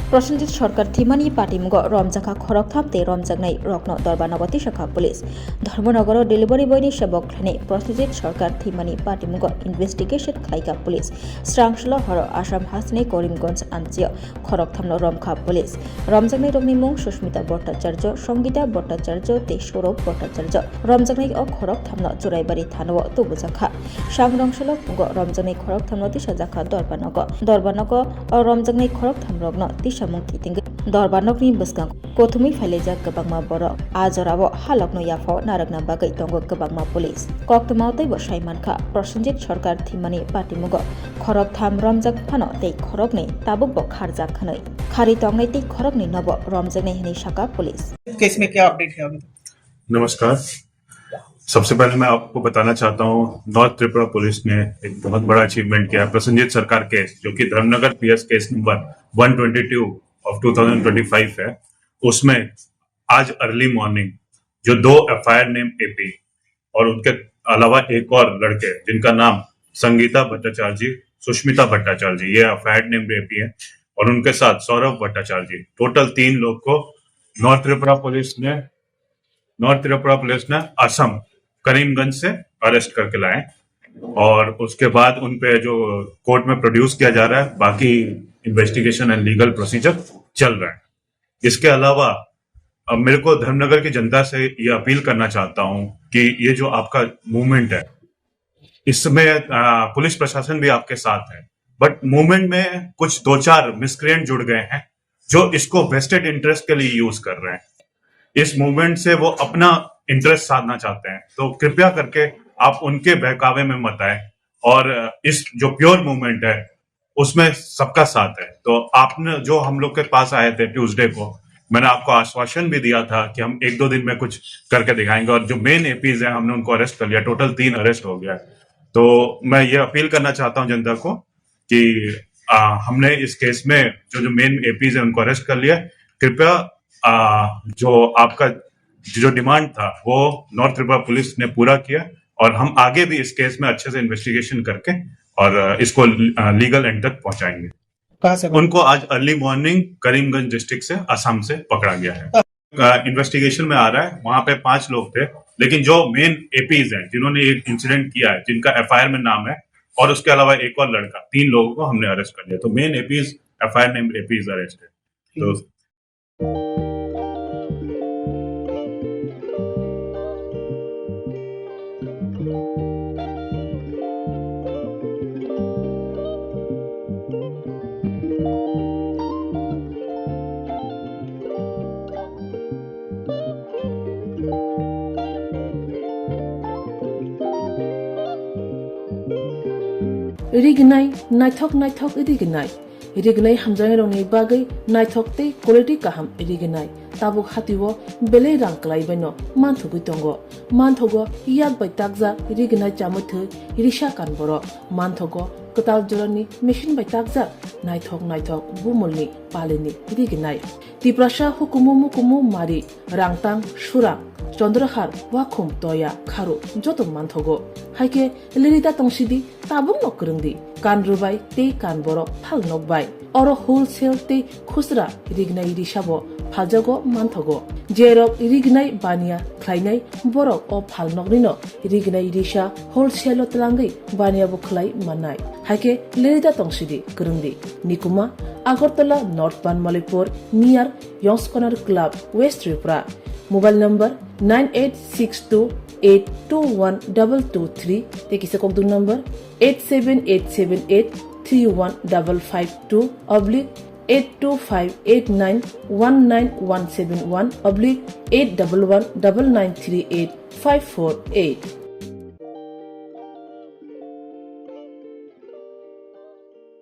Prasenjit Sarkar Thwinai Patimgo Rwnairogno Khorok Thamte Rwnairogno Darbanago Tisajakkha Police Dharmanagaro Delivery Boy ni Sebok Khlai Prasenjit Sarkar Thwinai Patimgo Investigation Khlai Police Swrangchati Horo Assam Hasni Karimganj Anjio Khorok Thamno Rwnairogno Police Rwnairogno Sushmita Bhattacharya Sangita Bhattacharya te Saurabh Bhattacharya Rwnairogno o Khorok Thamno Joraibari Thanao Tisajakkha Swrangchati Rwnairogno Khorok Thamno Tisajakkha Darbanago Rwnairogno Khorok Thamrogno Tisamung Kiting Dorbanokni Buskang Kotumi Falejak Gabangma Boro Azorabo Halokno Yafo Naragna Bagai Tongo Gabangma Police Koktamautai Bashaimanka Prasenjit Sarkar Thwinai Patimugo Khorok Tham Rwnairogno Phano Tei Khorokni Tabukbo Kharjak Khanai Khari Tongnai Tei Khorokni Nobo Rwnairogno Hini Shaka Police case में क्या update है अभी? नमस्कार। सबसे पहले मैं आपको बताना चाहता हूँ नॉर्थ त्रिपुरा पुलिस ने एक बहुत बड़ा अचीवमेंट किया। प्रसन्नजीत सरकार केस जो कि Dharmanagar PS case number 122 of 2025 है, उसमें आज अर्ली मॉर्निंग जो 2 एफआईआर नेम एपी और उनके अलावा एक और लड़के जिनका नाम संगीता भट्टाचार्य जी, सुष्मिता भट्टाचार्य जी, ये एफआईआर नेम एपी है, और उनके साथ सौरभ भट्टाचार्य जी, टोटल 3 लोग को नॉर्थ त्रिपुरा पुलिस ने असम करीमगंज से अरेस्ट करके लाए और उसके बाद उन पे जो कोर्ट में प्रोड्यूस किया जा रहा है, बाकी इन्वेस्टिगेशन एंड लीगल प्रोसीजर चल रहा है। इसके अलावा अब मेरे को धर्मनगर की जनता से ये अपील करना चाहता हूं कि ये जो आपका मूवमेंट है, इसमें पुलिस प्रशासन भी आपके साथ है, बट मूवमेंट में कुछ 2-4 मिसक्रिएंट जुड़ गए हैं जो इसको वेस्टेड इंटरेस्ट के लिए यूज कर रहे हैं। इस मूवमेंट से वो अपना इंटरेस्ट साधना चाहते हैं, तो कृपया करके आप उनके बहकावे में मत आए और इस जो प्योर मूवमेंट है उसमें सबका साथ है। तो आपने जो हम लोग के पास आए थे ट्यूसडे को, मैंने आपको आश्वासन भी दिया था कि हम 1-2 दिन में कुछ करके दिखाएंगे, और जो मेन एपीज हैं हमने उनको अरेस्ट कर लिया, टोटल 3 अरेस्ट हो गया। तो मैं ये अपील करना चाहता हूँ जनता को कि हमने इस केस में जो मेन एपीज है उनको अरेस्ट कर लिया। कृपया जो आपका जो डिमांड था वो नॉर्थ त्रिपुरा पुलिस ने पूरा किया, और हम आगे भी इस केस में अच्छे से इन्वेस्टिगेशन करके और इसको लीगल एंड तक पहुंचाएंगे। कहाँ से? उनको आज अर्ली मॉर्निंग करीमगंज डिस्ट्रिक्ट से असम से पकड़ा गया है। इन्वेस्टिगेशन में आ रहा है, वहां पे 5 लोग थे, लेकिन जो मेन एपीज हैं जिन्होंने एक इंसिडेंट किया है, जिनका एफआईआर में नाम है, और उसके अलावा एक और लड़का, 3 लोगों को हमने अरेस्ट कर लिया। तो main APs FIR name APs arrest है। तो Irignai naithok irignai hamjangai rongni bagai naithok tei quality kaham irignai tabuk hatiwo belai rang klaibano manthugui tongo manthogo yak bai takja irignai chamuthu irisa kanboro manthogo katal jorani machine bai takja naithok bumulni palini irignai tiprasa hukumu mari rangtang surang Chandrahar wakum toya kharu joto manthogo haike lirita tongsidi tabung nokrungdi kan rubai te kan boro phal nokbai oro wholesale te khusra rignai risabo phaljago manthogo jerok rignai bania khlainai borok o phal noknino rignai risa wholesale tlangai bania bo khlai manai haike lirita tongsidi krungdi nikuma Agartala Northbound Malipur near Yongs Corner Club West Tripura Mobile number 9862821223 Tekisa Kokdu number 87878831552 oblique 825891971 oblique 8119938 548